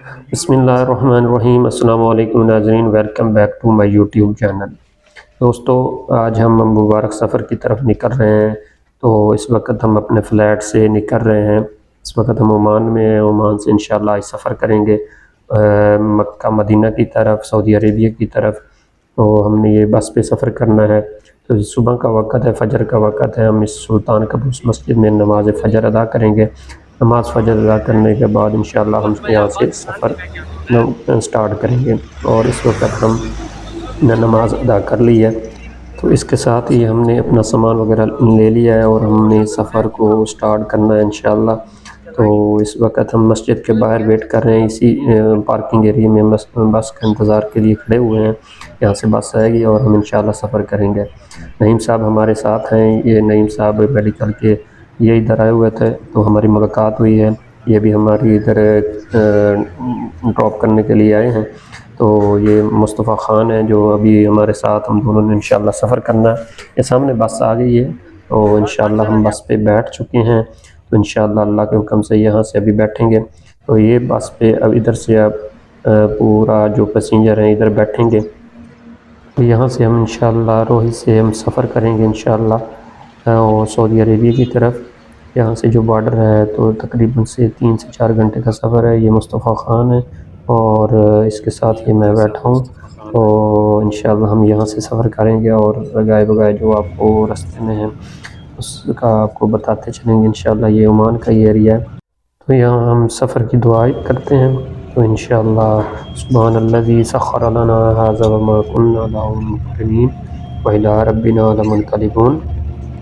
بسم اللہ الرحمن الرحیم۔ السلام علیکم ناظرین، welcome back to my YouTube channel. دوستو، آج ہم مبارک سفر کی طرف نکل رہے ہیں۔ تو اس وقت ہم اپنے فلیٹ سے نکل رہے ہیں۔ اس وقت ہم عمان میں ہیں۔ عمان سے انشاءاللہ آج سفر کریں گے مکہ مدینہ کی طرف، سعودی عربیہ کی طرف۔ تو ہم نے یہ بس پہ سفر کرنا ہے۔ تو صبح کا وقت ہے، فجر کا وقت ہے۔ ہم اس سلطان قابوس مسجد میں نماز فجر ادا کریں گے۔ نماز فجر ادا کرنے کے بعد انشاءاللہ ہم یہاں سے سفر سٹارٹ کریں گے۔ اور اس وقت ہم نے نماز ادا کر لی ہے، تو اس کے ساتھ ہی ہم نے اپنا سامان وغیرہ لے لیا ہے اور ہم نے سفر کو سٹارٹ کرنا ہے انشاءاللہ۔ تو اس وقت ہم مسجد کے باہر ویٹ کر رہے ہیں، اسی پارکنگ ایریا میں بس کا انتظار کے لیے کھڑے ہوئے ہیں۔ یہاں سے بس آئے گی اور ہم انشاءاللہ سفر کریں گے۔ نعیم صاحب ہمارے ساتھ ہیں۔ یہ نعیم صاحب میڈیکل کے یہ ادھر آئے ہوئے تھے، تو ہماری ملاقات ہوئی ہے۔ یہ بھی ہماری ادھر ڈراپ کرنے کے لیے آئے ہیں۔ تو یہ مصطفیٰ خان ہیں جو ابھی ہمارے ساتھ، ہم دونوں نے انشاءاللہ سفر کرنا ہے۔ یہ سامنے بس آ گئی ہے، تو انشاءاللہ ہم بس پہ بیٹھ چکے ہیں۔ تو انشاءاللہ اللہ کے حکم سے یہاں سے ابھی بیٹھیں گے۔ تو یہ بس پہ اب ادھر سے اب پورا جو پیسنجر ہیں ادھر بیٹھیں گے۔ تو یہاں سے ہم انشاءاللہ روہی سے ہم سفر کریں گے انشاءاللہ اور سعودی عربیہ کی طرف۔ یہاں سے جو بارڈر ہے تو تقریباً 3 سے 4 گھنٹے کا سفر ہے۔ یہ مصطفیٰ خان ہے اور اس کے ساتھ یہ میں بیٹھا ہوں۔ تو انشاءاللہ ہم یہاں سے سفر کریں گے اور بگائے بگائے جو آپ کو رستے میں ہیں اس کا آپ کو بتاتے چلیں گے انشاءاللہ۔ یہ عمان کا یہ ایریا ہے، تو یہاں ہم سفر کی دعا کرتے ہیں۔ تو انشاءاللہ سبحان الذی سخر لنا ھذا وما كنا له مقرنین وإلی ربنا لمنقلبون۔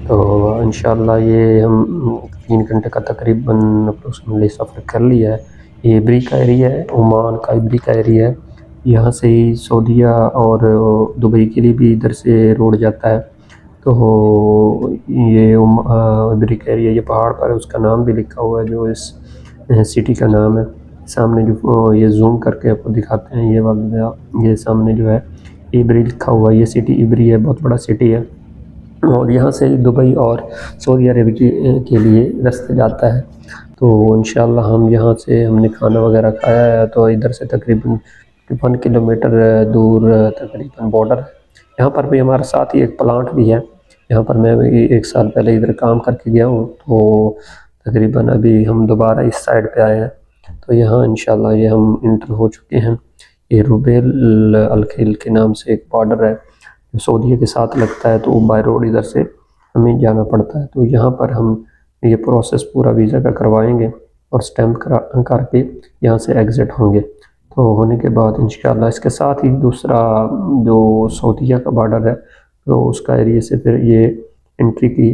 تو انشاءاللہ یہ ہم 3 گھنٹے کا تقریباً اپروکسیمیٹلی سفر کر لیا ہے۔ یہ عبری کا ایریا ہے، عمان کا عبری کا ایریا ہے۔ یہاں سے ہی سعودیہ اور دبئی کے لیے بھی ادھر سے روڈ جاتا ہے۔ تو یہ عبری کا ایریا، یہ پہاڑ پر ہے، اس کا نام بھی لکھا ہوا ہے جو اس سٹی کا نام ہے۔ سامنے جو یہ زوم کر کے آپ کو دکھاتے ہیں، یہ سامنے جو ہے عبری لکھا ہوا ہے۔ یہ سٹی عبری ہے، بہت بڑا سٹی ہے اور یہاں سے دبئی اور سعودی عربیہ کے لیے رستے جاتا ہے۔ تو انشاءاللہ ہم یہاں سے ہم نے کھانا وغیرہ کھایا ہے، تو ادھر سے تقریباً 1 کلومیٹر دور تقریباً بارڈر ہے۔ یہاں پر بھی ہمارے ساتھ ہی ایک پلانٹ بھی ہے۔ یہاں پر میں 1 سال پہلے ادھر کام کر کے گیا ہوں، تو تقریباً ابھی ہم دوبارہ اس سائڈ پہ آئے ہیں۔ تو یہاں انشاءاللہ یہ ہم انٹر ہو چکے ہیں۔ یہ روبیل الخیل کے نام سے ایک بارڈر ہے جو سعودیہ کے ساتھ لگتا ہے، تو بائی روڈ ادھر سے ہمیں جانا پڑتا ہے۔ تو یہاں پر ہم یہ پروسیس پورا ویزا کا کروائیں گے اور سٹیمپ کر کے یہاں سے ایگزٹ ہوں گے۔ تو ہونے کے بعد انشاءاللہ اس کے ساتھ ہی دوسرا جو سعودیہ کا بارڈر ہے، تو اس کا ایریا سے پھر یہ انٹری کی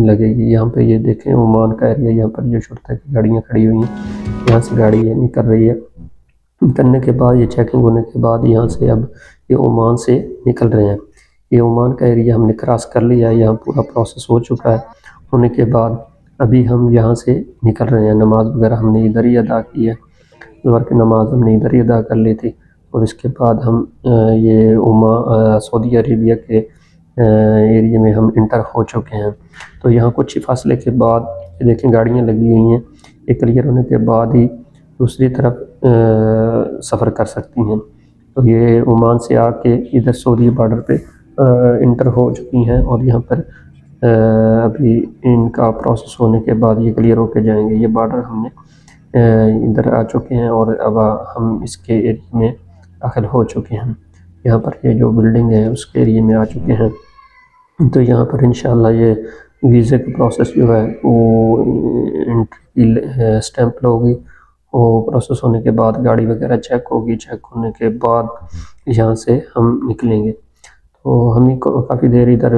لگے گی۔ یہاں پہ یہ دیکھیں عمان کا ایریا، یہاں پر جو شرطہ کی گاڑیاں کھڑی ہوئی ہیں، یہاں سے گاڑی یہ نکل رہی ہے۔ نکلنے کے بعد یہ چیکنگ ہونے کے بعد یہاں سے اب یہ عمان سے نکل رہے ہیں۔ یہ عمان کا ایریا ہم نے کراس کر لیا ہے، یہاں پورا پروسیس ہو چکا ہے۔ ہونے کے بعد ابھی ہم یہاں سے نکل رہے ہیں۔ نماز وغیرہ ہم نے ادھر ہی ادا کی ہے، ظہر کی نماز ہم نے ادھر ہی ادا کر لی تھی۔ اور اس کے بعد ہم یہ سعودی عربیہ کے ایریا میں ہم انٹر ہو چکے ہیں۔ تو یہاں کچھ ہی فاصلے کے بعد یہ دیکھیں گاڑیاں لگی ہوئی ہیں، یہ کلیئر ہونے کے بعد ہی دوسری طرف سفر کر سکتی ہیں۔ تو یہ عمان سے آ کے ادھر سعودی بارڈر پہ انٹر ہو چکی ہیں اور یہاں پر ابھی ان کا پروسیس ہونے کے بعد یہ کلیئر ہو کے جائیں گے۔ یہ بارڈر ہم نے ادھر آ چکے ہیں اور اب ہم اس کے ایریا میں داخل ہو چکے ہیں۔ یہاں پر یہ جو بلڈنگ ہے اس کے ایریا میں آ چکے ہیں۔ تو یہاں پر انشاءاللہ یہ ویزے کی پروسیس جو ہے وہ انٹری سٹیمپ ہوگی، وہ پروسیس ہونے کے بعد گاڑی وغیرہ چیک ہوگی، چیک ہونے کے بعد یہاں سے ہم نکلیں گے۔ تو ہمیں کافی دیر ادھر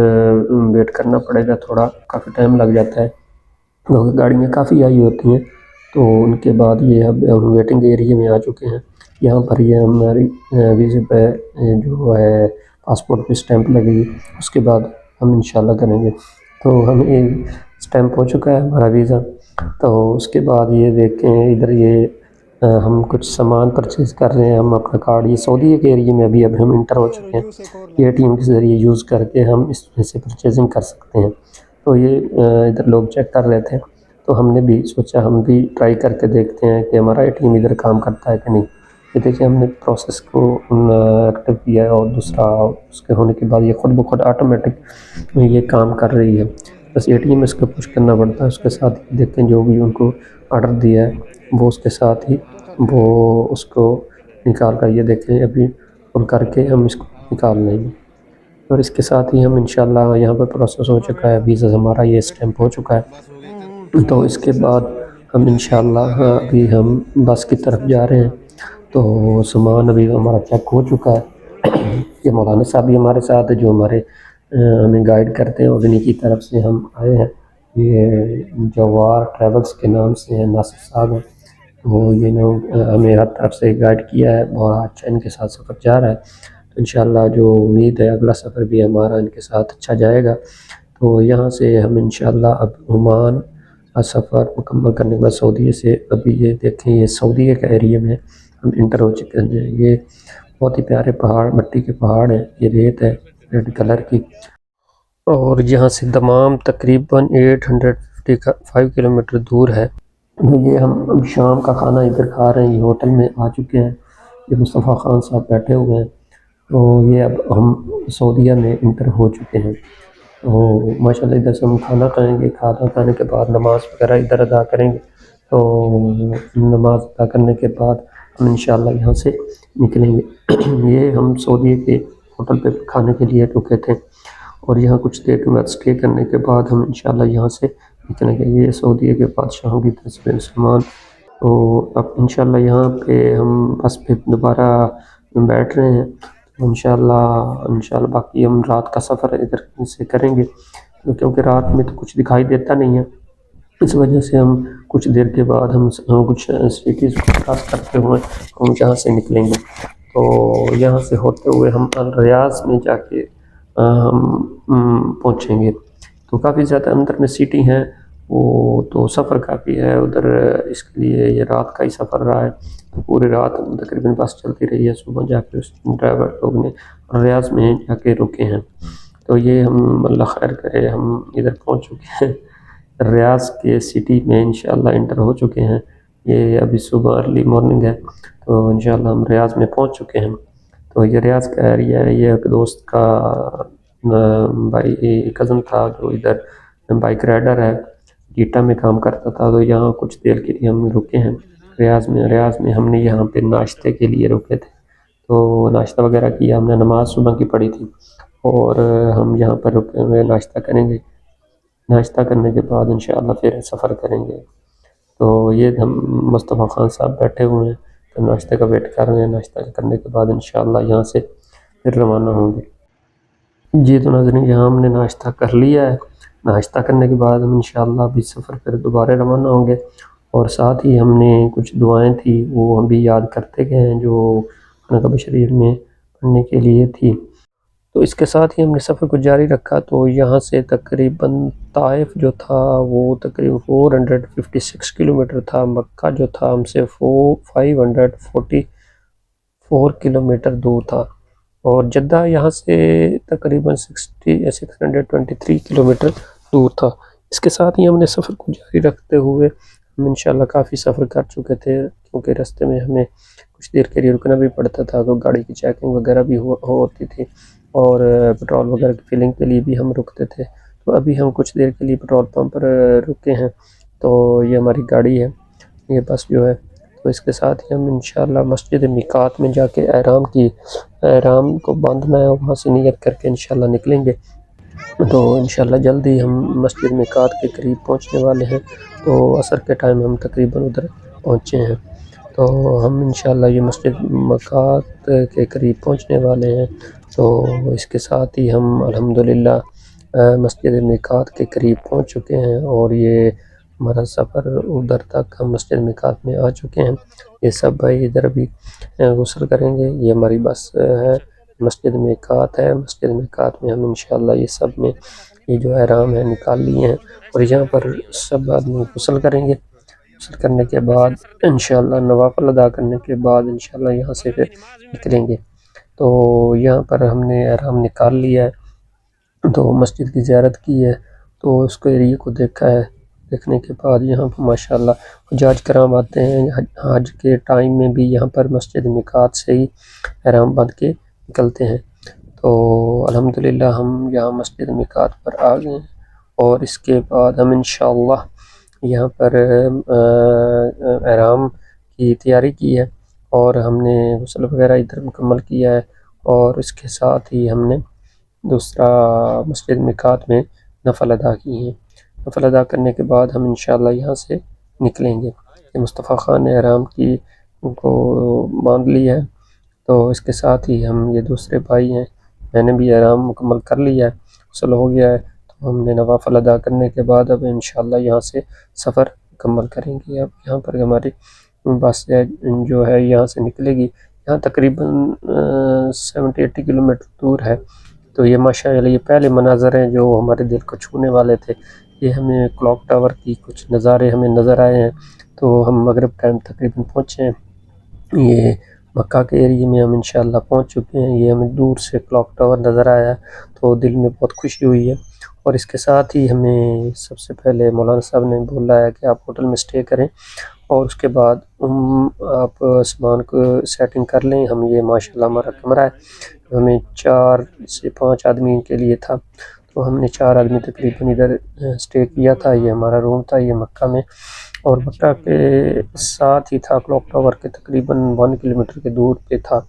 ویٹ کرنا پڑے گا، تھوڑا کافی ٹائم لگ جاتا ہے کیونکہ گاڑیاں کافی آئی ہوتی ہیں۔ تو ان کے بعد یہ اب ویٹنگ ایریا میں آ چکے ہیں۔ یہاں پر یہ ہماری ویزے پہ جو ہے پاسپورٹ پہ سٹیمپ لگے گی، اس کے بعد ہم انشاءاللہ کریں گے۔ تو ہمیں سٹیمپ ہو چکا ہے ہمارا ویزا۔ تو اس کے بعد یہ دیکھیں ادھر یہ ہم کچھ سامان پرچیز کر رہے ہیں۔ ہم اپنا کارڈ یہ سعودیہ کے ایریا میں ابھی ہم انٹر ہو چکے ہیں، یہ ATM کے ذریعے یوز کر کے ہم اس میں سے پرچیزنگ کر سکتے ہیں۔ تو یہ ادھر لوگ چیک کر رہے تھے، تو ہم نے بھی سوچا ہم بھی ٹرائی کر کے دیکھتے ہیں کہ ہمارا ATM ادھر کام کرتا ہے کہ نہیں۔ یہ دیکھیں ہم نے پروسیس کو ایکٹیو کیا ہے، اور دوسرا اس کے ہونے کے بعد یہ خود بخود آٹومیٹک یہ کام کر رہی ہے، بس ATM اس کو پش کرنا پڑتا ہے۔ اس کے ساتھ ہی دیکھیں جو بھی ان کو آرڈر دیا ہے وہ اس کے ساتھ ہی وہ اس کو نکال کر، یہ دیکھیں ابھی فل کر کے ہم اس کو نکال لیں گے، اور اس کے ساتھ ہی ہم انشاءاللہ یہاں پر پروسیس ہو چکا ہے، ویزا ہمارا یہ اسٹیمپ ہو چکا ہے۔ تو اس کے بعد ہم انشاءاللہ ابھی ہم بس کی طرف جا رہے ہیں، تو سامان ابھی ہمارا چیک ہو چکا ہے۔ یہ مولانا صاحب بھی ہمارے ساتھ جو ہمارے ہمیں گائیڈ کرتے ہیں، اور انہیں کی طرف سے ہم آئے ہیں، یہ جوار ٹریولز کے نام سے ہیں، ناصر صاحب ہیں، تو یہ لوگ ہمیں ہر طرف سے گائیڈ کیا ہے، بہت اچھا ان کے ساتھ سفر جا رہا ہے۔ تو انشاءاللہ جو امید ہے اگلا سفر بھی ہمارا ان کے ساتھ اچھا جائے گا۔ تو یہاں سے ہم انشاءاللہ اب عمان کا سفر مکمل کرنے کے بعد سعودیہ سے، ابھی یہ دیکھیں یہ سعودیہ کا ایریا میں ہم انٹر ہو چکے ہیں۔ یہ بہت ہی پیارے پہاڑ، مٹی کے پہاڑ ہیں، یہ ریت ہے ریڈ کلر کی، اور یہاں سے دمام تقریباً 855 کلومیٹر دور ہے۔ یہ ہم شام کا کھانا ادھر کھا رہے ہیں، یہ ہوٹل میں آ چکے ہیں، یہ مصطفیٰ خان صاحب بیٹھے ہوئے ہیں، تو یہ اب ہم سعودیہ میں انٹر ہو چکے ہیں۔ تو ماشاءاللہ ادھر سے ہم کھانا کھائیں گے، کھانا کھانے کے بعد نماز وغیرہ ادھر ادا کریں گے، تو نماز ادا کرنے کے بعد ہم انشاءاللہ یہاں سے نکلیں گے۔ یہ ہم سعودیہ کے ہوٹل پہ کھانے کے لیے رکے تھے، اور یہاں کچھ دیر کے بعد اسٹے کرنے کے بعد ہم انشاءاللہ یہاں سے نکلیں گے۔ یہ سعودیہ کے بادشاہوں کی تصویر سامان، تو اب انشاءاللہ یہاں پہ ہم بس پہ دوبارہ بیٹھ رہے ہیں، انشاءاللہ باقی ہم رات کا سفر ادھر سے کریں گے، کیونکہ رات میں تو کچھ دکھائی دیتا نہیں ہے، اس وجہ سے ہم کچھ دیر کے بعد ہم کچھ سٹیز کو کراس کرتے ہوئے ہم یہاں سے نکلیں گے۔ تو یہاں سے ہوتے ہوئے ہم الریاض میں جا کے ہم پہنچیں گے۔ تو کافی زیادہ اندر میں سٹی ہیں، وہ تو سفر کافی ہے ادھر، اس کے لیے یہ رات کا ہی سفر رہا ہے، تو پوری رات تقریباً بس چلتی رہی ہے، صبح جا کے اس ڈرائیور لوگ نے ریاض میں جا کے رکے ہیں۔ تو یہ ہم اللہ خیر کرے ہم ادھر پہنچ چکے ہیں، ریاض کے سٹی میں انشاءاللہ انٹر ہو چکے ہیں۔ یہ ابھی صبح ارلی مارننگ ہے، تو انشاءاللہ ہم ریاض میں پہنچ چکے ہیں۔ تو یہ ریاض کا ایریا ہے، یہ ایک دوست کا بھائی کزن تھا جو ادھر بائک رائڈر ہے، گیٹا میں کام کرتا تھا، تو یہاں کچھ دیر کے لیے ہم رکے ہیں ریاض میں ہم نے یہاں پہ ناشتے کے لیے رکے تھے، تو ناشتہ وغیرہ کیا، ہم نے نماز صبح کی پڑھی تھی، اور ہم یہاں پر رکے ہوئے ناشتہ کریں گے، ناشتہ کرنے کے بعد انشاءاللہ پھر سفر کریں گے۔ تو یہ ہم مصطفیٰ خان صاحب بیٹھے ہوئے ہیں، تو ناشتے کا ویٹ کر رہے ہیں، ناشتہ کرنے کے بعد انشاءاللہ یہاں سے پھر روانہ ہوں گے۔ جی تو ناظرین یہاں ہم نے ناشتہ کر لیا ہے، ناشتہ کرنے کے بعد ہم انشاءاللہ ابھی سفر پھر دوبارہ روانہ ہوں گے، اور ساتھ ہی ہم نے کچھ دعائیں تھی وہ ہم بھی یاد کرتے گئے ہیں جو خانہ کعبہ شریف میں پڑھنے کے لیے تھی۔ تو اس کے ساتھ ہی ہم نے سفر کو جاری رکھا، تو یہاں سے تقریباً طائف جو تھا وہ تقریباً 456 کلومیٹر تھا، مکہ جو تھا ہم سے 544 کلومیٹر دور تھا، اور جدہ یہاں سے تقریباً 623 کلومیٹر دور تھا۔ اس کے ساتھ ہی ہم نے سفر کو جاری رکھتے ہوئے ہم انشاءاللہ کافی سفر کر چکے تھے، کیونکہ راستے میں ہمیں کچھ دیر کے لیے رکنا بھی پڑتا تھا، تو گاڑی کی چیکنگ وغیرہ بھی ہوتی تھی، اور پٹرول وغیرہ کی فلنگ کے لیے بھی ہم رکتے تھے۔ تو ابھی ہم کچھ دیر کے لیے پٹرول پمپ پر رکے ہیں، تو یہ ہماری گاڑی ہے، یہ بس جو ہے، تو اس کے ساتھ ہی ہم انشاءاللہ مسجد میقات میں جا کے احرام کو باندھنا ہے، وہاں سے نیت کر کے انشاءاللہ نکلیں گے۔ تو انشاءاللہ جلدی ہم مسجد میقات کے قریب پہنچنے والے ہیں، تو عصر کے ٹائم ہم تقریباً ادھر پہنچے ہیں، تو ہم انشاءاللہ یہ مسجد میقات کے قریب پہنچنے والے ہیں۔ تو اس کے ساتھ ہی ہم الحمدللہ مسجد میقات کے قریب پہنچ چکے ہیں، اور یہ ہمارا سفر ادھر تک ہم مسجد میقات میں آ چکے ہیں۔ یہ سب بھائی ادھر بھی غسل کریں گے، یہ ہماری بس ہے، مسجد میقات ہے، مسجد میقات میں ہم انشاءاللہ یہ سب نے یہ جو احرام ہے نکال لیے ہیں، اور یہاں پر سب آدمی غسل کریں گے، غسل کرنے کے بعد انشاءاللہ نوافل ادا کرنے کے بعد انشاءاللہ یہاں سے پھر نکلیں گے۔ تو یہاں پر ہم نے احرام نکال لیا ہے، تو مسجد کی زیارت کی ہے، تو اس کو ایریے کو دیکھا ہے، دیکھنے کے بعد یہاں پر ماشاءاللہ حجاج کرام آتے ہیں حج کے ٹائم میں بھی یہاں پر مسجد میقات سے ہی احرام باندھ کے نکلتے ہیں۔ تو الحمدللہ ہم یہاں مسجد میقات پر آ گئے ہیں، اور اس کے بعد ہم انشاءاللہ یہاں پر احرام کی تیاری کی ہے، اور ہم نے غسل وغیرہ ادھر مکمل کیا ہے، اور اس کے ساتھ ہی ہم نے دوسرا مسجد میقات میں نفل ادا کی ہیں۔ نفل ادا کرنے کے بعد ہم انشاءاللہ یہاں سے نکلیں گے۔ مصطفیٰ خان نے احرام کی کو باندھ لیا ہے، تو اس کے ساتھ ہی ہم یہ دوسرے بھائی ہیں، میں نے بھی احرام مکمل کر لیا ہے، غسل ہو گیا ہے، تو ہم نے نوافل ادا کرنے کے بعد اب انشاءاللہ یہاں سے سفر مکمل کریں گے۔ اب یہاں پر ہماری بس جو ہے یہاں سے نکلے گی، یہاں تقریباً 70-80 کلومیٹر دور ہے۔ تو یہ ماشاءاللہ یہ پہلے مناظر ہیں جو ہمارے دل کو چھونے والے تھے۔ یہ ہمیں کلاک ٹاور کی کچھ نظارے ہمیں نظر آئے ہیں، تو ہم مغرب ٹائم تقریباً پہنچے ہیں۔ یہ مکہ کے ایریے میں ہم انشاءاللہ پہنچ چکے ہیں۔ یہ ہمیں دور سے کلاک ٹاور نظر آیا، تو دل میں بہت خوشی ہوئی ہے۔ اور اس کے ساتھ ہی ہمیں سب سے پہلے مولانا صاحب نے بولا ہے کہ آپ ہوٹل میں سٹے کریں، اور اس کے بعد آپ سامان کو سیٹنگ کر لیں۔ ہم یہ ماشاءاللہ ہمارا کمرہ ہے، ہمیں 4 سے 5 آدمی کے لیے تھا، تو ہم نے 4 آدمی تقریباً ادھر سٹے کیا تھا۔ یہ ہمارا روم تھا، یہ مکہ میں، اور مکہ کے ساتھ ہی تھا، کلاک ٹاور کے تقریباً 1 کلومیٹر کے دور پہ تھا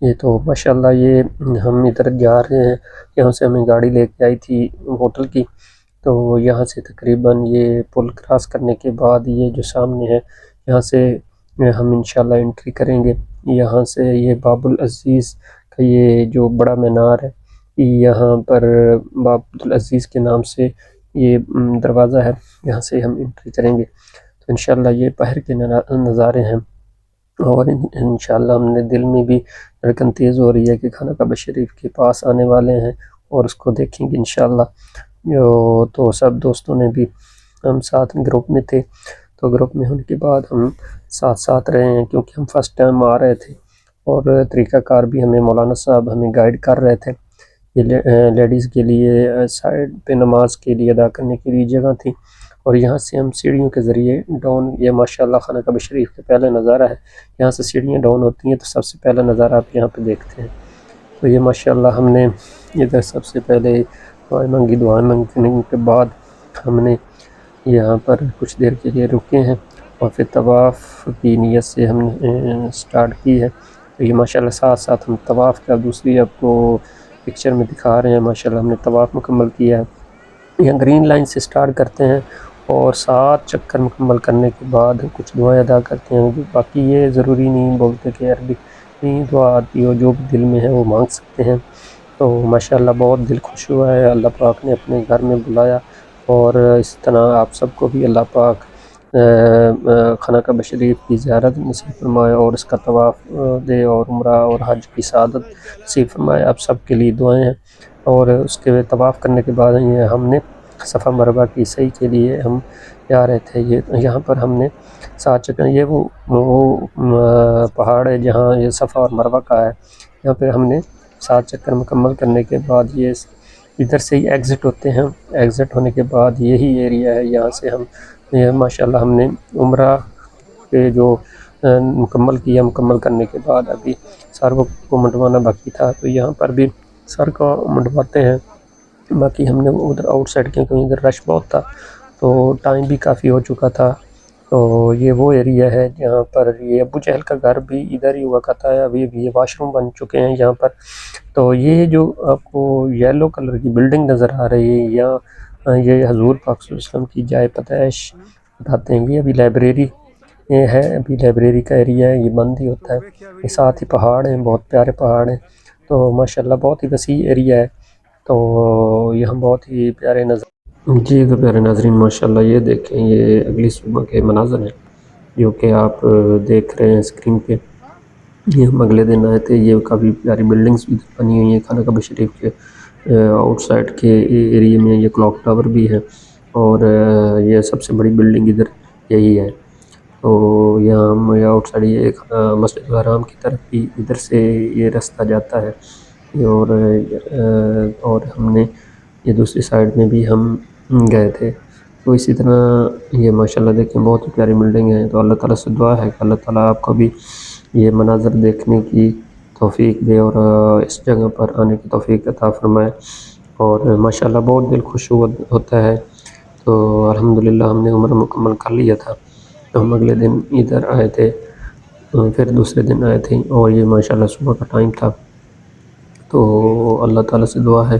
یہ۔ تو ماشاءاللہ یہ ہم ادھر جا رہے ہیں، یہاں سے ہمیں گاڑی لے کے آئی تھی ہوٹل کی، تو یہاں سے تقریباً یہ پل کراس کرنے کے بعد یہ جو سامنے ہے، یہاں سے ہم انشاءاللہ انٹری کریں گے۔ یہاں سے یہ باب العزیز کا یہ جو بڑا مینار ہے، یہاں پر باب العزیز کے نام سے یہ دروازہ ہے، یہاں سے ہم انٹری کریں گے۔ تو انشاءاللہ یہ باہر کے نظارے ہیں، اور انشاءاللہ ہم نے دل میں بھی دھڑکن تیز ہو رہی ہے کہ خانہ کعبہ شریف کے پاس آنے والے ہیں اور اس کو دیکھیں گے انشاءاللہ۔ تو سب دوستوں نے بھی، ہم ساتھ گروپ میں تھے، تو گروپ میں ہونے کے بعد ہم ساتھ رہے ہیں، کیونکہ ہم فرسٹ ٹائم آ رہے تھے، اور طریقہ کار بھی ہمیں مولانا صاحب ہمیں گائیڈ کر رہے تھے۔ یہ لیڈیز کے لیے سائڈ پہ نماز کے لیے ادا کرنے کے لیے جگہ تھی، اور یہاں سے ہم سیڑھیوں کے ذریعے ڈاؤن، یہ ماشاءاللہ خانہ کعبہ شریف کے پہلا نظارہ ہے، یہاں سے سیڑھیاں ڈاؤن ہوتی ہیں، تو سب سے پہلا نظارہ آپ یہاں پہ دیکھتے ہیں۔ تو یہ ماشاءاللہ ہم نے ادھر سب سے پہلے دعائیں مانگنے کے بعد ہم نے یہاں پر کچھ دیر کے لیے رکے ہیں، اور پھر طواف کی نیت سے ہم نے سٹارٹ کی ہے۔ تو یہ ماشاءاللہ ساتھ ہم طواف کا دوسری آپ کو پکچر میں دکھا رہے ہیں، ماشاءاللہ ہم نے طواف مکمل کیا ہے۔ یہاں گرین لائن سے سٹارٹ کرتے ہیں، اور 7 چکر مکمل کرنے کے بعد کچھ دعائیں ادا کرتے ہیں۔ باقی یہ ضروری نہیں بولتے کہ عربی نہیں دعا آتی ہو، جو بھی دل میں ہے وہ مانگ سکتے ہیں۔ تو ماشاءاللہ بہت دل خوش ہوا ہے، اللہ پاک نے اپنے گھر میں بلایا، اور اس طرح آپ سب کو بھی اللہ پاک خانہ کعبہ شریف کی زیارت نصیب فرمائے، اور اس کا طواف دے، اور عمرہ اور حج کی سعادت نصیب فرمائے۔ آپ سب کے لیے دعائیں ہیں۔ اور اس کے طواف کرنے کے بعد ہم نے صفا مروہ کی سعی کے لیے ہم جا رہے تھے۔ یہاں پر ہم نے 7 چکر، یہ وہ پہاڑ ہے جہاں یہ صفا اور مروہ کا ہے، یہاں پہ ہم نے 7 چکر مکمل کرنے کے بعد یہ ادھر سے ہی ایگزٹ ہوتے ہیں۔ ایگزٹ ہونے کے بعد یہی ایریا ہے، یہاں سے ہم ماشاءاللہ ہم نے عمرہ کے جو مکمل کرنے کے بعد ابھی سر کو منڈوانا باقی تھا، تو یہاں پر بھی سر کو منڈواتے ہیں۔ باقی ہم نے ادھر آؤٹ سائڈ، کیونکہ ادھر رش بہت تھا، تو ٹائم بھی کافی ہو چکا تھا۔ تو یہ وہ ایریا ہے جہاں پر یہ ابو جہل کا گھر بھی ادھر ہی ہوا کرتا ہے، ابھی یہ واش روم بن چکے ہیں یہاں پر۔ تو یہ جو آپ کو یلو کلر کی بلڈنگ نظر آ رہی ہے، یہ حضور پاک صلی اللہ علیہ وسلم کی جائے پیدائش بتاتے ہیں۔ یہ ابھی لائبریری ہے، ابھی لائبریری کا ایریا ہے، یہ بند ہی ہوتا ہے۔ یہ ساتھ ہی پہاڑ ہیں، بہت پیارے پہاڑ ہیں، تو ماشاءاللہ بہت ہی وسیع ایریا ہے، تو یہاں بہت ہی پیارے نظر۔ جی تو پیارے ناظرین، ماشاءاللہ یہ دیکھیں، یہ اگلی صبح کے مناظر ہیں جو کہ آپ دیکھ رہے ہیں اسکرین پہ۔ یہ ہم اگلے دن آئے تھے، یہ کافی پیاری بلڈنگز بھی بنی ہوئی ہیں خانہ کعبہ شریف کے آؤٹ سائڈ کے ایریے میں۔ یہ کلاک ٹاور بھی ہے، اور یہ سب سے بڑی بلڈنگ ادھر یہی ہے۔ تو یہاں ہم آؤٹ سائڈ یہ مسجد الحرام کی طرف بھی ادھر سے یہ راستہ جاتا ہے، اور ہم نے یہ دوسری سائڈ میں بھی ہم گئے تھے۔ تو اسی طرح یہ ماشاءاللہ دیکھیں بہت ہی پیاری بلڈنگ ہے. تو اللہ تعالیٰ سے دعا ہے کہ اللہ تعالیٰ آپ کو بھی یہ مناظر دیکھنے کی توفیق دے اور اس جگہ پر آنے کی توفیق عطا فرمائے. اور ماشاءاللہ بہت دل خوش ہوتا ہے. تو الحمدللہ ہم نے عمرہ مکمل کر لیا تھا. تو ہم اگلے دن ادھر آئے تھے، پھر دوسرے دن آئے تھے، اور یہ ماشاءاللہ صبح کا ٹائم تھا. تو اللہ تعالیٰ سے دعا ہے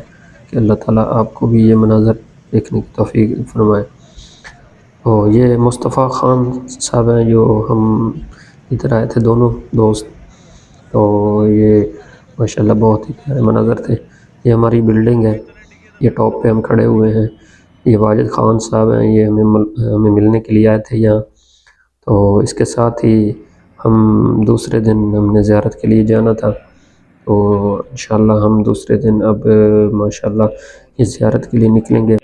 کہ اللہ تعالیٰ آپ کو بھی یہ مناظر دیکھنے کی توفیق فرمائے. تو یہ مصطفیٰ خان صاحب ہیں جو ہم ادھر آئے تھے دونوں دوست. تو یہ ماشاءاللہ بہت ہی پیارے مناظر تھے. یہ ہماری بلڈنگ ہے، یہ ٹاپ پہ ہم کھڑے ہوئے ہیں. یہ واجد خان صاحب ہیں، یہ ہمیں ملنے کے لیے آئے تھے یہاں. تو اس کے ساتھ ہی ہم دوسرے دن ہم نے زیارت کے لیے جانا تھا. تو انشاءاللہ ہم دوسرے دن اب ماشاءاللہ اس زیارت کے لیے نکلیں گے.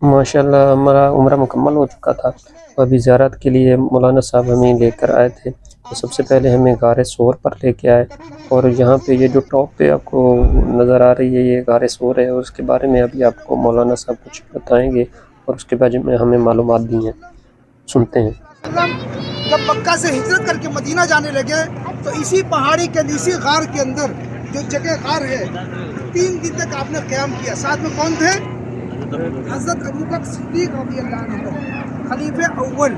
ماشاءاللہ ہمارا عمرہ مکمل ہو چکا تھا. تو ابھی زیارت کے لیے مولانا صاحب ہمیں لے کر آئے تھے. تو سب سے پہلے ہمیں غار صور پر لے کے آئے، اور یہاں پہ یہ جو ٹاپ پہ آپ کو نظر آ رہی ہے یہ غار صور ہے، اور اس کے بارے میں ابھی آپ کو مولانا صاحب کچھ بتائیں گے اور اس کے بارے میں ہمیں معلومات دی ہیں. سنتے ہیں. جب مکہ سے ہجرت کر کے مدینہ جانے لگے تو اسی پہاڑی کے اسی غار کے اندر جو جگہ غار ہے 3 دن تک آپ نے قیام کیا. ساتھ میں کون تھے؟ حضرت ابوبکر صدیق رضی اللہ عنہ، خلیفہ اول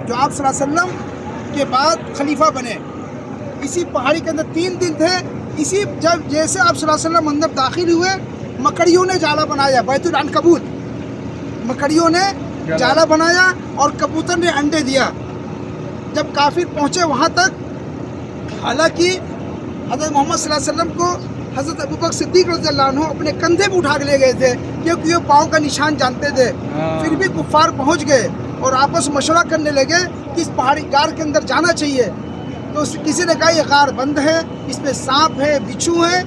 جو آپ صلی اللہ علیہ وسلم کے بعد خلیفہ بنے. اسی پہاڑی کے اندر 3 دن تھے. اسی جیسے آپ صلی اللہ علیہ وسلم اندر داخل ہوئے، مکڑیوں نے جالا بنایا، بیت العنکبوت، مکڑیوں نے جالا بنایا اور کبوتر نے انڈے دیا. جب کافر پہنچے وہاں تک، حالانکہ حضرت محمد صلی اللہ علیہ وسلم کو حضرت ابوبکر صدیق رضی اللہ عنہ اپنے کندھے پہ اٹھا کے لے گئے تھے کیونکہ یہ پاؤں کا نشان جانتے تھے. پھر بھی کفار پہنچ گئے اور آپس میں مشورہ کرنے لگے کہ اس پہاڑی غار کے اندر جانا چاہیے. تو کسی نے کہا یہ غار بند ہے، اس میں سانپ ہے، بچھو ہے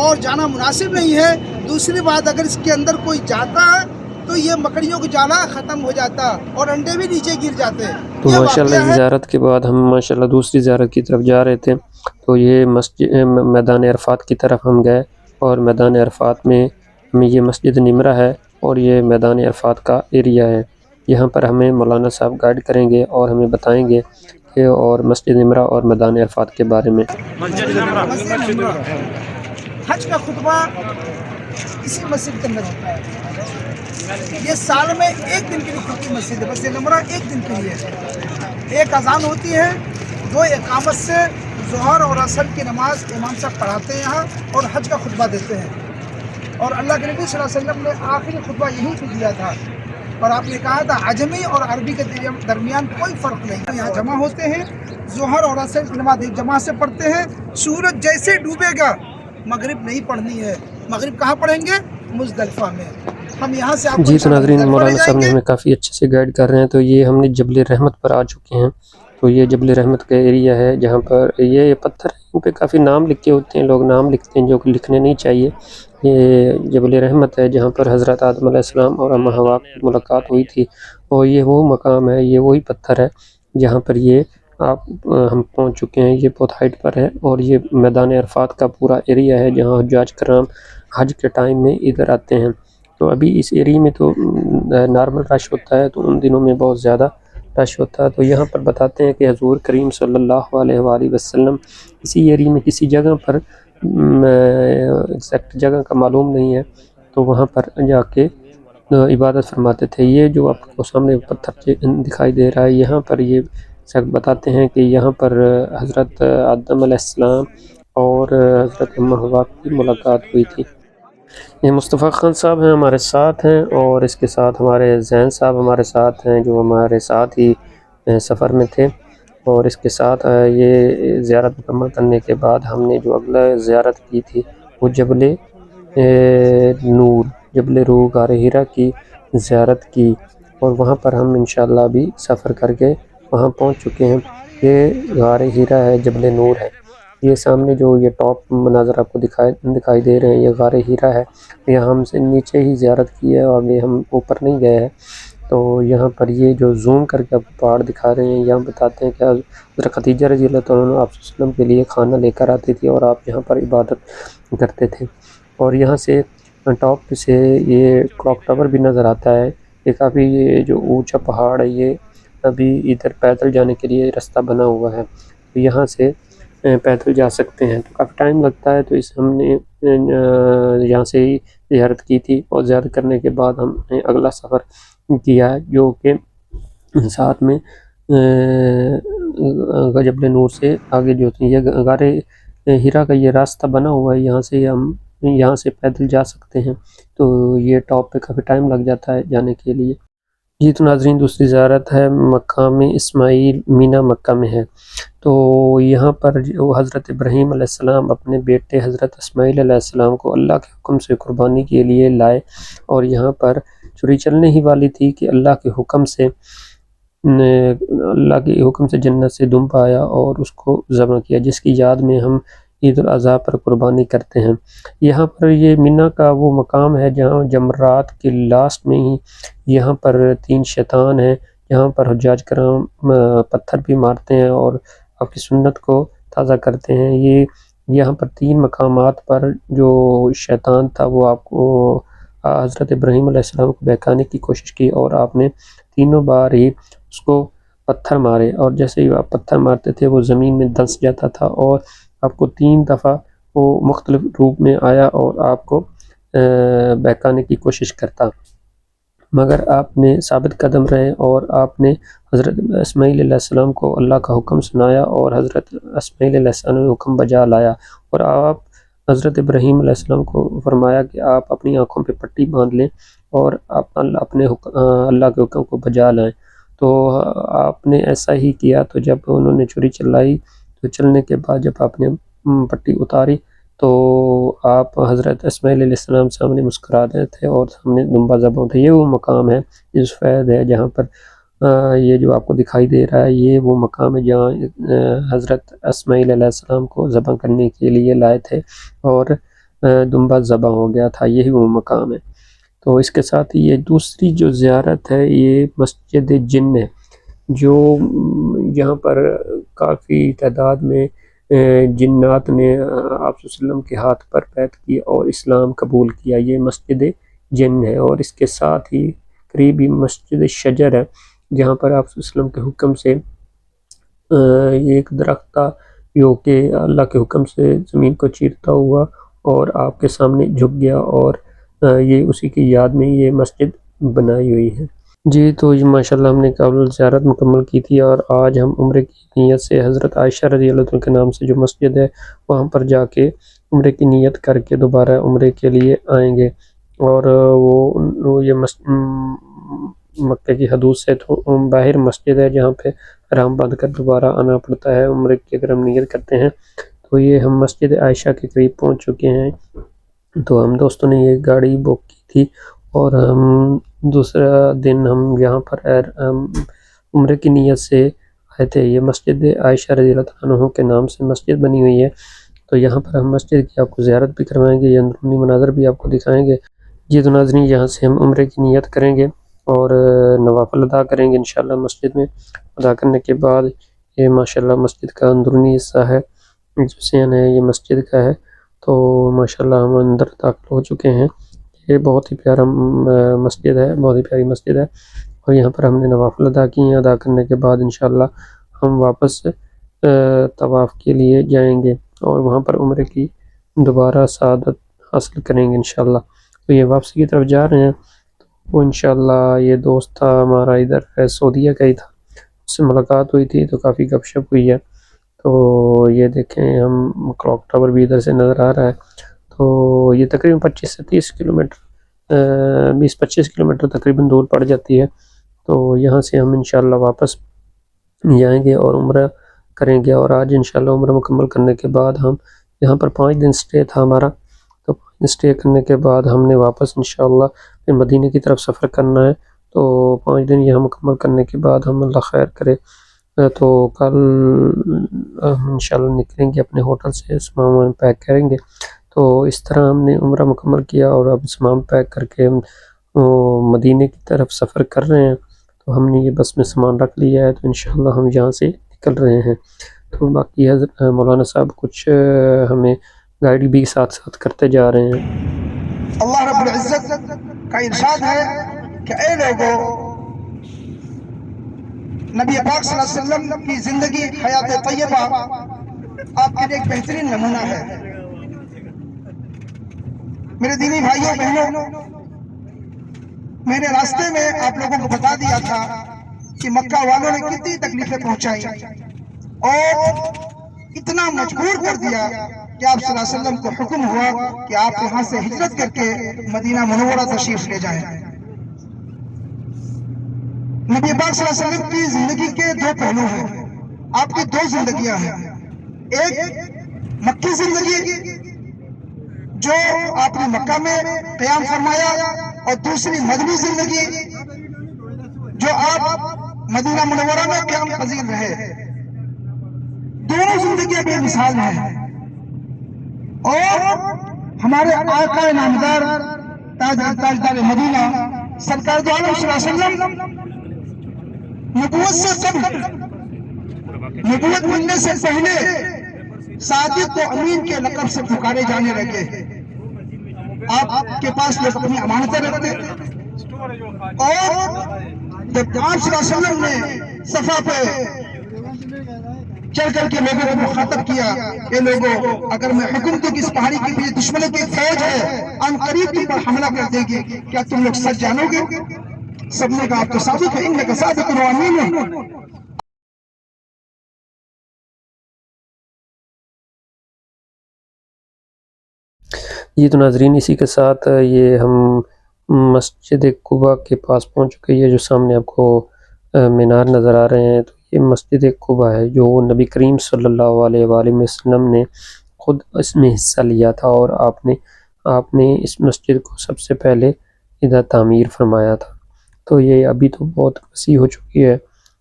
اور جانا مناسب نہیں ہے. دوسری بات، اگر اس کے اندر کوئی جاتا ہے تو یہ مکڑیوں کا جالا ختم ہو جاتا اور انڈے بھی نیچے گر جاتے. تو ماشاءاللہ زیارت کے بعد ہم ماشاءاللہ دوسری زیارت کی طرف جا رہے تھے. تو یہ میدان عرفات کی طرف ہم گئے، اور میدان عرفات میں ہمیں یہ مسجد نمرہ ہے اور یہ میدان عرفات کا ایریا ہے. یہاں پر ہمیں مولانا صاحب گائیڈ کریں گے اور ہمیں بتائیں گے کہ اور مسجد نمرہ اور میدان عرفات کے بارے میں. مسجد نمرہ حج کا خطبہ اسی مسجد کے اندر ہوتا ہے. یہ سال میں 1 دن کے لیے کھلتی مسجد ہے. مسجد نمرہ 1 دن کے لیے. ایک اذان ہوتی ہے، 2 اقامت سے ظہر اور عصر کی نماز امام صاحب پڑھاتے ہیں یہاں اور حج کا خطبہ دیتے ہیں. اور اللہ کے نبی صلی اللہ علیہ وسلم نے آخری خطبہ یہیں پہ دیا تھا، اور آپ نے کہا تھا عجمی اور عربی کے درمیان کوئی فرق نہیں. یہاں جمع ہوتے ہیں، ظہر اور عصر کی نماز ایک جماعت سے پڑھتے ہیں. سورج جیسے ڈوبے گا مغرب نہیں پڑھنی ہے. مغرب کہاں پڑھیں گے؟ مزدلفہ میں. ہم یہاں سے جی تو ناظرین، مولانا صاحب نے ہمیں کافی اچھے سے گائیڈ کر رہے ہیں. تو یہ ہم نے جبل رحمت پر آ چکے ہیں. تو یہ جبل رحمت کا ایریا ہے جہاں پر یہ پتھر ہیں، ان پہ کافی نام لکھے ہوتے ہیں. لوگ نام لکھتے ہیں جو کہ لکھنے نہیں چاہیے. یہ جبل رحمت ہے جہاں پر حضرت آدم علیہ السلام اور اماں حوا کی ملاقات ہوئی تھی. اور یہ وہ مقام ہے، یہ وہی پتھر ہے جہاں پر یہ ہم پہنچ چکے ہیں. یہ بہت ہائٹ پر ہے، اور یہ میدان عرفات کا پورا ایریا ہے جہاں حجاج کرام حج کے ٹائم میں ادھر آتے ہیں. تو ابھی اس ایریا میں تو نارمل رش ہوتا ہے، تو ان دنوں میں بہت زیادہ رش ہوتا ہے. تو یہاں پر بتاتے ہیں کہ حضور کریم صلی اللہ علیہ وآلہ وسلم اسی ایریا میں کسی جگہ پر ایگزیکٹ جگہ کا معلوم نہیں ہے، تو وہاں پر جا کے عبادت فرماتے تھے. یہ جو آپ کو سامنے پتھر دکھائی دے رہا ہے، یہاں پر یہ بتاتے ہیں کہ یہاں پر حضرت آدم علیہ السلام اور حضرت اماں حوا کی ملاقات ہوئی تھی. یہ مصطفیٰ خان صاحب ہیں ہمارے ساتھ ہیں، اور اس کے ساتھ ہمارے زین صاحب ہمارے ساتھ ہیں جو ہمارے ساتھ ہی سفر میں تھے. اور اس کے ساتھ یہ زیارت مکمل کرنے کے بعد ہم نے جو اگلا زیارت کی تھی وہ جبل نور، جبل روح، غار ہیرا کی زیارت کی. اور وہاں پر ہم انشاءاللہ بھی سفر کر کے وہاں پہنچ چکے ہیں. یہ غار ہیرا ہے، جبل نور ہے. یہ سامنے جو یہ ٹاپ مناظر آپ کو دکھائی دے رہے ہیں، یہ غار ہیرا ہے. یہاں ہم سے نیچے ہی زیارت کی ہے، اور ابھی ہم اوپر نہیں گئے ہیں. تو یہاں پر یہ جو زوم کر کے آپ کو پہاڑ دکھا رہے ہیں، یہاں بتاتے ہیں کہ حضرت خدیجہ رضی اللہ تعالیٰ عنہ آپ صلی اللہ علیہ وسلم کے لیے کھانا لے کر آتی تھی اور آپ یہاں پر عبادت کرتے تھے. اور یہاں سے ٹاپ سے یہ کلاک ٹاور بھی نظر آتا ہے یہ کافی یہ جو اونچا پہاڑ ہے یہ ابھی ادھر پیدل جانے کے لیے راستہ بنا ہوا ہے، یہاں سے پیدل جا سکتے ہیں، تو کافی ٹائم لگتا ہے، تو ہم نے یہاں سے ہی زیارت کی تھی، اور زیارت کرنے کے بعد ہم نے اگلا سفر کیا ہے جو کہ ساتھ میں جبل نور سے آگے جو تھی یہ غار ہرا کا یہ راستہ بنا ہوا ہے، یہاں سے پیدل جا سکتے ہیں، تو یہ ٹاپ پہ کافی ٹائم لگ جاتا ہے جانے کے لیے۔ جی تو ناظرین، دوسری زیارت ہے مقام اسماعیل مینا مکہ میں ہے، تو یہاں پر جو حضرت ابراہیم علیہ السلام اپنے بیٹے حضرت اسماعیل علیہ السلام کو اللہ کے حکم سے قربانی کے لیے لائے، اور یہاں پر چھری چلنے ہی والی تھی کہ اللہ کے حکم سے جنت سے دم پایا اور اس کو ذبح کیا، جس کی یاد میں ہم عید الاضحیٰ پر قربانی کرتے ہیں۔ یہاں پر یہ مینا کا وہ مقام ہے جہاں جمرات کے لاسٹ میں ہی یہاں پر 3 شیطان ہیں، یہاں پر حجاج کرام پتھر بھی مارتے ہیں اور آپ کی سنت کو تازہ کرتے ہیں۔ یہ یہاں پر 3 مقامات پر جو شیطان تھا وہ آپ کو حضرت ابراہیم علیہ السلام کو بہکانے کی کوشش کی، اور آپ نے تینوں بار ہی اس کو پتھر مارے، اور جیسے ہی آپ پتھر مارتے تھے وہ زمین میں دھنس جاتا تھا، اور آپ کو 3 دفعہ وہ مختلف روپ میں آیا اور آپ کو بہکانے کی کوشش کرتا، مگر آپ نے ثابت قدم رہے اور آپ نے حضرت اسماعیل علیہ السلام کو اللہ کا حکم سنایا، اور حضرت اسماعیل علیہ السلام نے حکم بجا لایا، اور آپ حضرت ابراہیم علیہ السلام کو فرمایا کہ آپ اپنی آنکھوں پہ پٹی باندھ لیں اور اپنے اللہ کے حکم کو بجا لائیں، تو آپ نے ایسا ہی کیا۔ تو جب انہوں نے چھری چلائی تو چلنے کے بعد جب آپ نے پٹی اتاری تو آپ حضرت اسماعیل علیہ السلام سامنے مسکرا رہے تھے اور سامنے دمبا ذبح تھا۔ یہ وہ مقام ہے جس فیض ہے جہاں پر یہ جو آپ کو دکھائی دے رہا ہے یہ وہ مقام ہے جہاں حضرت اسماعیل علیہ السلام کو ذبح کرنے کے لیے لائے تھے اور دمبا ذبح ہو گیا تھا، یہی وہ مقام ہے۔ تو اس کے ساتھ یہ دوسری جو زیارت ہے یہ مسجد جن ہے، جو یہاں پر کافی تعداد میں جنات نے آپ صلی اللہ علیہ وسلم کے ہاتھ پر بیعت کی اور اسلام قبول کیا، یہ مسجد جن ہے۔ اور اس کے ساتھ ہی قریبی مسجد شجر ہے جہاں پر آپ صلی اللہ علیہ وسلم کے حکم سے یہ ایک درخت تھا جو کہ اللہ کے حکم سے زمین کو چیرتا ہوا اور آپ کے سامنے جھک گیا، اور یہ اسی کی یاد میں یہ مسجد بنائی ہوئی ہے۔ جی تو یہ ماشاءاللہ ہم نے قابل زیارت مکمل کی تھی، اور آج ہم عمرے کی نیت سے حضرت عائشہ رضی اللہ عنہ کے نام سے جو مسجد ہے وہاں پر جا کے عمرے کی نیت کر کے دوبارہ عمرے کے لیے آئیں گے، اور وہ یہ مکہ کی حدود سے باہر مسجد ہے جہاں پہ احرام باندھ کر دوبارہ آنا پڑتا ہے عمرے کی اگر ہم نیت کرتے ہیں۔ تو یہ ہم مسجد عائشہ کے قریب پہنچ چکے ہیں، تو ہم دوستوں نے یہ گاڑی بک کی تھی، اور ہم دوسرا دن ہم یہاں پر عمرے کی نیت سے آئے تھے۔ یہ مسجد عائشہ رضی اللہ عنہ کے نام سے مسجد بنی ہوئی ہے، تو یہاں پر ہم مسجد کی آپ کو زیارت بھی کروائیں گے، یہ اندرونی مناظر بھی آپ کو دکھائیں گے۔ جی تو ناظرین، یہاں سے ہم عمرے کی نیت کریں گے اور نوافل ادا کریں گے انشاءاللہ مسجد میں۔ ادا کرنے کے بعد یہ ماشاءاللہ مسجد کا اندرونی حصہ ہے، جو سین ہے یہ مسجد کا ہے، تو ماشاءاللہ ہم اندر داخل ہو چکے ہیں۔ یہ بہت ہی پیارا مسجد ہے، بہت ہی پیاری مسجد ہے، اور یہاں پر ہم نے نوافل ادا کی ہیں۔ ادا کرنے کے بعد انشاءاللہ ہم واپس طواف کے لیے جائیں گے اور وہاں پر عمرے کی دوبارہ سعادت حاصل کریں گے انشاءاللہ۔ تو یہ واپسی کی طرف جا رہے ہیں، تو انشاءاللہ یہ دوست تھا ہمارا ادھر سعودیہ کا ہی تھا، اس سے ملاقات ہوئی تھی تو کافی گپ شپ ہوئی ہے۔ تو یہ دیکھیں ہم کلاک ٹاور بھی ادھر سے نظر آ رہا ہے، تو یہ تقریباً 25 سے 30 کلومیٹر 20-25 کلومیٹر تقریباً دور پڑ جاتی ہے۔ تو یہاں سے ہم انشاءاللہ واپس جائیں گے اور عمرہ کریں گے، اور آج انشاءاللہ عمرہ مکمل کرنے کے بعد ہم یہاں پر 5 دن سٹے تھا ہمارا، تو 5 دن سٹے کرنے کے بعد ہم نے واپس انشاءاللہ پھر مدینہ کی طرف سفر کرنا ہے۔ تو 5 دن یہاں مکمل کرنے کے بعد ہم اللہ خیر کرے تو کل انشاءاللہ نکلیں گے اپنے ہوٹل سے، سامان پیک کریں گے۔ تو اس طرح ہم نے عمرہ مکمل کیا اور اب سامان پیک کر کے ہم مدینہ کی طرف سفر کر رہے ہیں۔ تو ہم نے یہ بس میں سامان رکھ لیا ہے، تو انشاءاللہ ہم یہاں سے نکل رہے ہیں۔ تو باقی حضرت مولانا صاحب کچھ ہمیں گائیڈ بھی ساتھ ساتھ کرتے جا رہے ہیں۔ اللہ رب العزت کا ارشاد ہے کہ اے لوگوں، نبی پاک صلی اللہ علیہ وسلم کی زندگی حیات طیبہ آپ کے لیے ایک بہترین نمونہ ہے۔ میرے دینی بھائیوں بہنوں، میں نے راستے میں آپ لوگوں کو بتا دیا تھا کہ مکہ والوں نے کتنی تکلیفیں پہنچائی اور اتنا مجبور کر دیا کہ آپ صلی اللہ علیہ وسلم کو حکم ہوا کہ آپ یہاں سے ہجرت کر کے مدینہ منورہ تشریف لے جائیں۔ نبی پاک صلی اللہ علیہ وسلم کی زندگی کے دو پہلو ہیں، آپ کی دو زندگیاں ہیں، ایک مکی زندگی جو آپ نے مکہ میں قیام فرمایا، اور دوسری مدنی زندگی جو آپ مدینہ منورہ میں قیام پذیر رہے۔ دونوں زندگیاں بے مثال ہیں، اور ہمارے آقا نامدار تاجدار مدینہ سرکار دو عالم صلی اللہ علیہ وسلم نبوت سے قبل، نبوت ملنے سے پہلے صادق و امین کے لقب سے پکارے جانے لگے۔ آپ کے پاس لوگ اپنی امانتیں رکھتے، اور جب آپ صلی اللہ علیہ وسلم نے صفا پہ چل کر کے لوگوں کو مخاطب کیا، اے لوگوں، اگر میں حکم دوں کہ اس پہاڑی کے پیچھے دشمنوں کی فوج ہے، ان قریب تم پر حملہ کر دے گی، کیا تم لوگ سچ جانو گے؟ سب نے کہا آپ تو صادق ہے، انک صادق و امین۔ یہ تو ناظرین اسی کے ساتھ یہ ہم مسجد قباء کے پاس پہنچ چکے ہیں۔ جو سامنے آپ کو مینار نظر آ رہے ہیں، تو یہ مسجد قباء ہے جو نبی کریم صلی اللہ علیہ وآلہ وسلم نے خود اس میں حصہ لیا تھا، اور آپ نے اس مسجد کو سب سے پہلے ادھر تعمیر فرمایا تھا۔ تو یہ ابھی تو بہت وسیع ہو چکی ہے،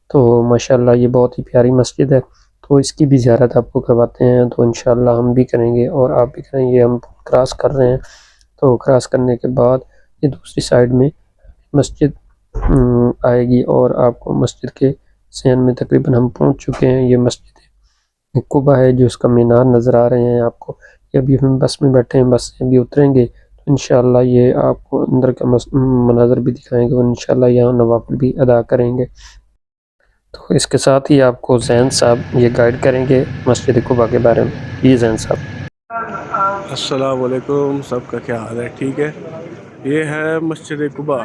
تو ماشاءاللہ یہ بہت ہی پیاری مسجد ہے، تو اس کی بھی زیارت آپ کو کرواتے ہیں۔ تو انشاءاللہ ہم بھی کریں گے اور آپ بھی کریں گے۔ ہم کراس کر رہے ہیں، تو کراس کرنے کے بعد یہ دوسری سائیڈ میں مسجد آئے گی، اور آپ کو مسجد کے سین میں تقریباً ہم پہنچ چکے ہیں۔ یہ مسجد قباء ہے، جو اس کا مینار نظر آ رہے ہیں آپ کو۔ یہ ابھی ہم بس میں بیٹھے ہیں، بس سے ابھی اتریں گے تو انشاءاللہ یہ آپ کو اندر کا مناظر بھی دکھائیں گے، اور انشاءاللہ یہاں نوافل بھی ادا کریں گے۔ تو اس کے ساتھ ہی آپ کو زین صاحب یہ گائیڈ کریں گے مسجد قباء کے بارے میں۔ جی زین صاحب۔ السلام علیکم، سب کا کیا حال ہے؟ ٹھیک ہے۔ یہ ہے مسجد قباء۔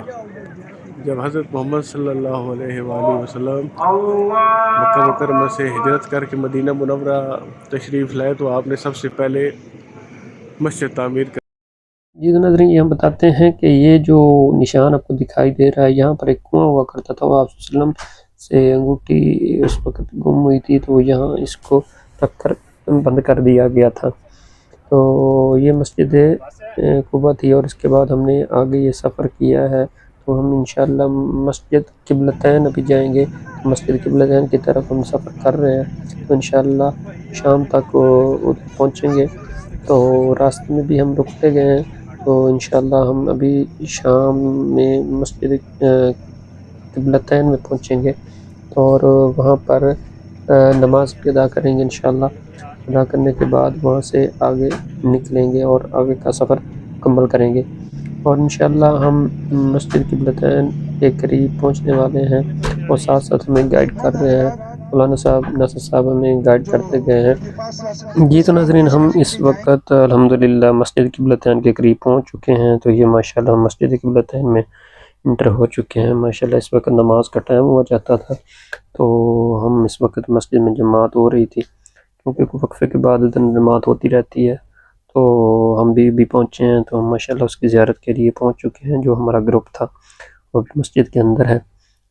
جب حضرت محمد صلی اللہ علیہ وآلہ وسلم مکہ مکرمہ سے ہجرت کر کے مدینہ منورہ تشریف لائے، تو آپ نے سب سے پہلے مسجد تعمیر کر۔ جی تو ناظرین، یہ ہم بتاتے ہیں کہ یہ جو نشان آپ کو دکھائی دے رہا ہے، یہاں پر ایک کنواں ہوا کرتا تھا، وہ آپ صلی اللہ علیہ وسلم سے انگوٹھی اس وقت گم ہوئی تھی، تو یہاں اس کو رکھ کر بند کر دیا گیا تھا۔ تو یہ مسجد قباء تھی، اور اس کے بعد ہم نے آگے یہ سفر کیا ہے، تو ہم انشاءاللہ مسجد قبلتین ابھی جائیں گے۔ مسجد قبلتین کی طرف ہم سفر کر رہے ہیں، تو انشاءاللہ شام تک ادھر پہنچیں گے۔ تو راستے میں بھی ہم رکتے گئے ہیں، تو انشاءاللہ ہم ابھی شام میں مسجد قبلتین میں پہنچیں گے، اور وہاں پر نماز بھی ادا کریں گے انشاءاللہ۔ ادا کرنے کے بعد وہاں سے آگے نکلیں گے اور آگے کا سفر مکمل کریں گے، اور انشاءاللہ ہم مسجد قبلتین کے قریب پہنچنے والے ہیں، اور ساتھ ساتھ ہمیں گائیڈ کر رہے ہیں مولانا صاحب، ناصر صاحب ہمیں گائیڈ کرتے گئے ہیں۔ جی تو ناظرین، ہم اس وقت الحمدللہ مسجد قبلتین کے قریب پہنچ چکے ہیں۔ تو یہ ماشاءاللہ مسجد قبلتین میں انٹر ہو چکے ہیں۔ ماشاءاللہ اس وقت نماز کا ٹائم ہوا جاتا تھا، تو ہم اس وقت مسجد میں جماعت ہو رہی تھی، کیونکہ وقفے کے بعد ادھر جماعت ہوتی رہتی ہے۔ تو ہم بھی پہنچے ہیں، تو ہم ماشاءاللہ اس کی زیارت کے لیے پہنچ چکے ہیں۔ جو ہمارا گروپ تھا وہ بھی مسجد کے اندر ہے،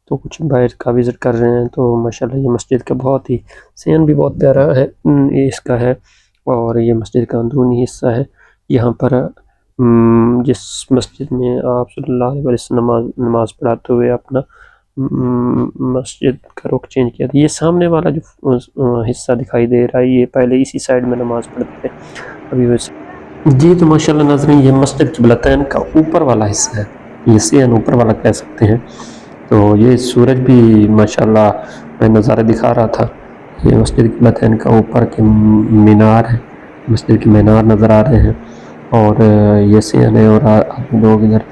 تو کچھ باہر کا وزٹ کر رہے ہیں۔ تو ماشاءاللہ یہ مسجد کا بہت ہی سین بھی بہت پیارا ہے اس کا ہے، اور یہ مسجد کا اندرونی حصہ ہے۔ یہاں پر جس مسجد میں آپ صلی اللہ علیہ وسلم نماز پڑھاتے ہوئے اپنا مسجد کا رخ چینج کیا تھا، یہ سامنے والا جو حصہ دکھائی دے رہا ہے، یہ پہلے اسی سائیڈ میں نماز پڑھتے تھے ابھی ویسے۔ جی تو ماشاءاللہ ناظرین، یہ مسجد قبلتین کا اوپر والا حصہ ہے، یہ سین اوپر والا کہہ سکتے ہیں۔ تو یہ سورج بھی ماشاءاللہ میں نظارہ دکھا رہا تھا۔ یہ مسجد قبلتین کا اوپر کے مینار ہے، مسجد کے مینار نظر آ رہے ہیں، اور یہ سین ہے، اور لوگ ادھر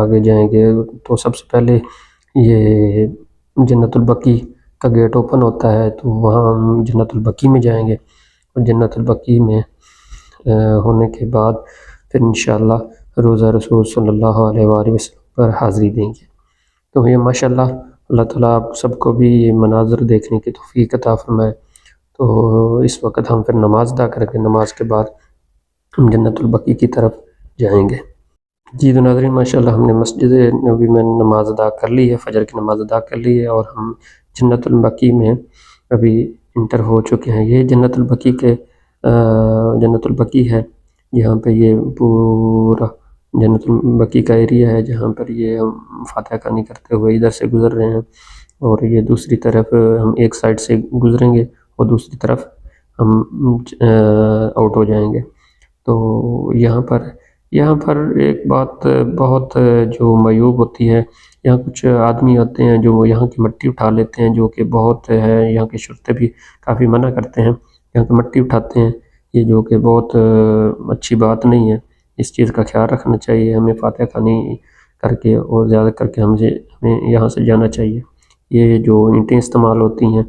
آگے جائیں گے تو سب سے پہلے یہ جنت البقیع کا گیٹ اوپن ہوتا ہے، تو وہاں ہم جنت البقیع میں جائیں گے، اور جنت البقیع میں ہونے کے بعد پھر انشاءاللہ روضہ رسول صلی اللہ علیہ وآلہ وسلم پر حاضری دیں گے۔ تو یہ ماشاءاللہ اللہ تعالیٰ آپ سب کو بھی یہ مناظر دیکھنے کی توفیق عطا فرمائے۔ تو اس وقت ہم پھر نماز ادا کریں گے، نماز کے بعد ہم جنت البقیع کی طرف جائیں گے۔ جی تو ناظرین ماشاءاللہ ہم نے مسجد نبوی میں نماز ادا کر لی ہے، فجر کی نماز ادا کر لی ہے، اور ہم جنت البقیع میں ابھی انٹر ہو چکے ہیں۔ یہ جنت البقیع ہے، جہاں پہ یہ پورا جنت البقیع کا ایریا ہے، جہاں پر یہ ہم فاتحہ خوانی کرتے ہوئے ادھر سے گزر رہے ہیں، اور یہ دوسری طرف ہم ایک سائڈ سے گزریں گے اور دوسری طرف ہم آؤٹ ہو جائیں گے۔ تو یہاں پر ایک بات بہت جو معیوب ہوتی ہے، یہاں کچھ آدمی ہوتے ہیں جو یہاں کی مٹی اٹھا لیتے ہیں، جو کہ بہت ہے، یہاں کے شرطے بھی کافی منع کرتے ہیں، یہاں کی مٹی اٹھاتے ہیں، یہ جو کہ بہت اچھی بات نہیں ہے۔ اس چیز کا خیال رکھنا چاہیے، ہمیں فاتحہ خوانی کر کے اور زیادہ کر کے ہمیں یہاں سے جانا چاہیے۔ یہ جو اینٹیں استعمال ہوتی ہیں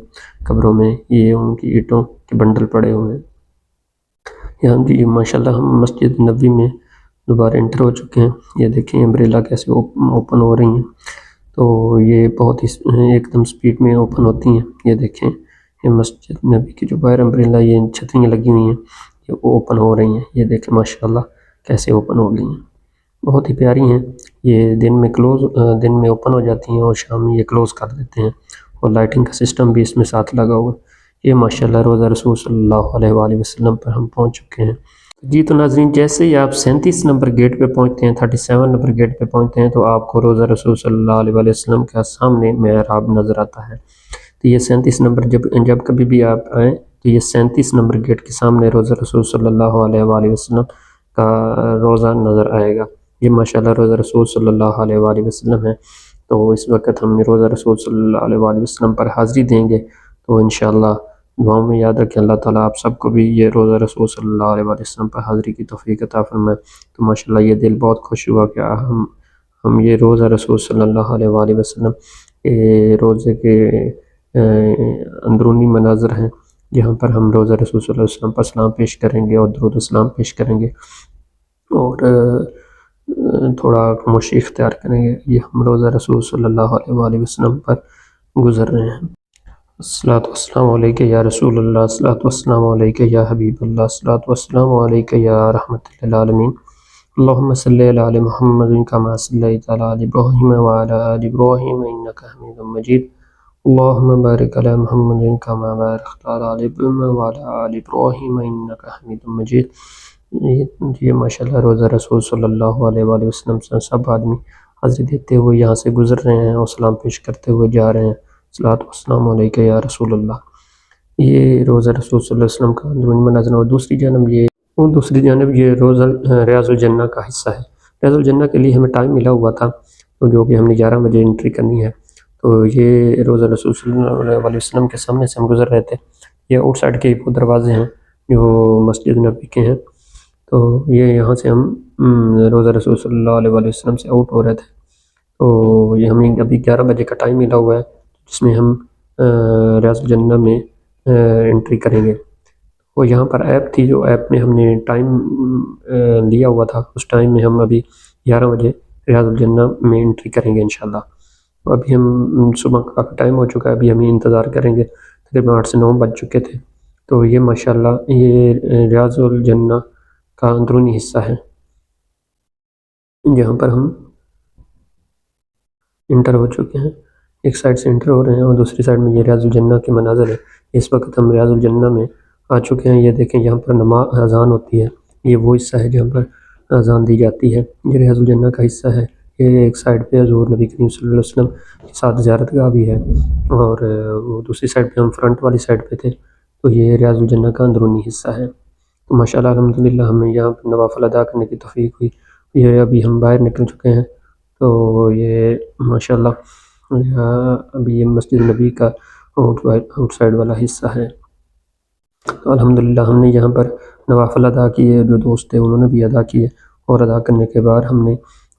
قبروں میں، یہ ان کی اینٹوں کے بنڈل پڑے ہوئے ہیں۔ یہاں جی ماشاءاللہ ہم مسجد نبوی میں دوبارہ انٹر ہو چکے ہیں۔ یہ دیکھیں امبریلا کیسے اوپن ہو رہی ہیں، تو یہ بہت ہی ایک دم سپیڈ میں اوپن ہوتی ہیں۔ یہ دیکھیں یہ مسجد نبوی کی جو باہر امبریلا یہ چھتریاں لگی ہوئی ہیں، یہ اوپن ہو رہی ہیں۔ یہ دیکھیں ماشاءاللہ کیسے اوپن ہو گئی ہیں، بہت ہی پیاری ہیں۔ یہ دن میں اوپن ہو جاتی ہیں اور شام میں یہ کلوز کر دیتے ہیں، اور لائٹنگ کا سسٹم بھی اس میں ساتھ لگا ہوا ہے۔ یہ ماشاءاللہ روضہ رسول صلی اللہ علیہ وآلہ وسلم پر ہم پہنچ چکے ہیں۔ جی تو ناظرین جیسے ہی آپ 37 نمبر گیٹ پہ پہنچتے ہیں، 37 نمبر گیٹ پہ پہنچتے ہیں، تو آپ کو روضہ رسول صلی اللہ علیہ وآلہ وسلم کا سامنے محراب نظر آتا ہے۔ تو یہ 37 نمبر جب کبھی بھی آپ آئیں تو یہ 37 نمبر گیٹ کے سامنے روضہ رسول صلی اللہ علیہ وآلہ وسلم کا روضہ نظر آئے گا۔ یہ ماشاءاللہ روضہ رسول صلی اللہ علیہ وآلہ وسلم ہے۔ تو اس وقت ہم روضہ رسول صلی اللہ علیہ وآلہ وسلم پر حاضری دیں گے، تو انشاءاللہ دعاؤں میں یاد رکھیں اللہ تعالیٰ آپ سب کو بھی یہ روضہ رسول صلی اللہ علیہ وآلہ وسلم پر حاضری کی توفیق عطا فرمائے۔ تو ماشاءاللہ یہ دل بہت خوش ہوا کہ ہم یہ روضہ رسول صلی اللہ علیہ وآلہ وسلم کے روضے کے اندرونی مناظر ہیں، جہاں پر ہم روضہ رسول صلی اللہ علیہ وسلم پر سلام پیش کریں گے اور درود و سلام پیش کریں گے، اور تھوڑا خاموشی اختیار کریں گے۔ یہ ہم روضہ رسول صلی اللہ علیہ وآلہ وسلم پر گزر رہے ہیں۔ الصلاۃ والسلام علیکہ یا رسول اللہ، الصلاۃ والسلام علیکہ یا حبیب اللہ، الصلاۃ والسلام علیکہ یا رحمۃ للعالمین۔ اللہم صلی علی محمد کما صلیت علی ابراہیم وعلی آل ابراہیم انک حمید مجید۔ اللہم بارک علی محمد کما بارکت علی ابراہیم وعلی آل ابراہیم انک حمید مجید۔ یہ ماشاءاللہ روضہ رسول صلی اللہ علیہ وآلہ وسلم سے سب آدمی حاضری دیتے ہوئے یہاں سے گزر رہے ہیں اور سلام پیش کرتے ہوئے جا رہے ہیں۔ الصلاۃ والسلام علیکہ یا رسول اللہ۔ یہ روضہ رسول صلی اللہ علیہ وسلم کا اندرونی مناظر، اور دوسری جانب یہ روضہ ریاض الجنہ کا حصہ ہے۔ ریاض الجنہ کے لیے ہمیں ٹائم ملا ہوا تھا، تو جو کہ ہم نے 11 بجے انٹری کرنی ہے۔ تو یہ روضہ رسول صلی اللہ علیہ وسلم کے سامنے سے ہم گزر رہے تھے۔ یہ آؤٹ سائڈ کے وہ دروازے ہیں جو مسجد نبوی کے ہیں، تو یہاں سے ہم روضہ رسول صلی اللہ علیہ وسلم سے آؤٹ ہو رہے تھے۔ تو یہ ہمیں ابھی 11 بجے کا ٹائم ملا ہوا ہے، جس میں ہم ریاض الجنہ میں انٹری کریں گے۔ اور یہاں پر ایپ تھی، جو ایپ میں ہم نے ٹائم لیا ہوا تھا، اس ٹائم میں ہم ابھی 11 بجے ریاض الجنہ میں انٹری کریں گے انشاءاللہ۔ تو ابھی ہم صبح کا ٹائم ہو چکا ہے، ابھی ہمیں انتظار کریں گے، تقریباً 8 سے 9 بج چکے تھے۔ تو یہ ماشاءاللہ یہ ریاض الجنہ کا اندرونی حصہ ہے، جہاں پر ہم انٹر ہو چکے ہیں۔ ایک سائڈ سے انٹر ہو رہے ہیں اور دوسری سائڈ میں یہ ریاض الجنہ کے مناظر ہے۔ اس وقت ہم ریاض الجنہ میں آ چکے ہیں۔ یہ دیکھیں یہاں پر اذان ہوتی ہے، یہ وہ حصہ ہے جہاں پر اذان دی جاتی ہے، یہ ریاض الجنہ کا حصہ ہے۔ یہ ایک سائڈ پہ حضور نبی کریم صلی اللہ علیہ وسلم کے ساتھ زیارت گاہ بھی ہے، اور وہ دوسری سائڈ پہ ہم فرنٹ والی سائڈ پہ تھے۔ تو یہ ریاض الجنہ کا اندرونی حصہ ہے۔ تو ماشاءاللہ الحمدللہ ہمیں یہاں پہ نوافل ادا کرنے کی توفیق ہوئی۔ یہ ابھی ہم باہر نکل چکے ہیں، تو یہ ماشاءاللہ ابھی یہ مسجد نبی کا آؤٹ سائڈ والا حصہ ہے۔ تو الحمدللہ ہم نے یہاں پر نوافل ادا کیے، جو دوست تھے انہوں نے بھی ادا کیے، اور ادا کرنے کے بعد ہم نے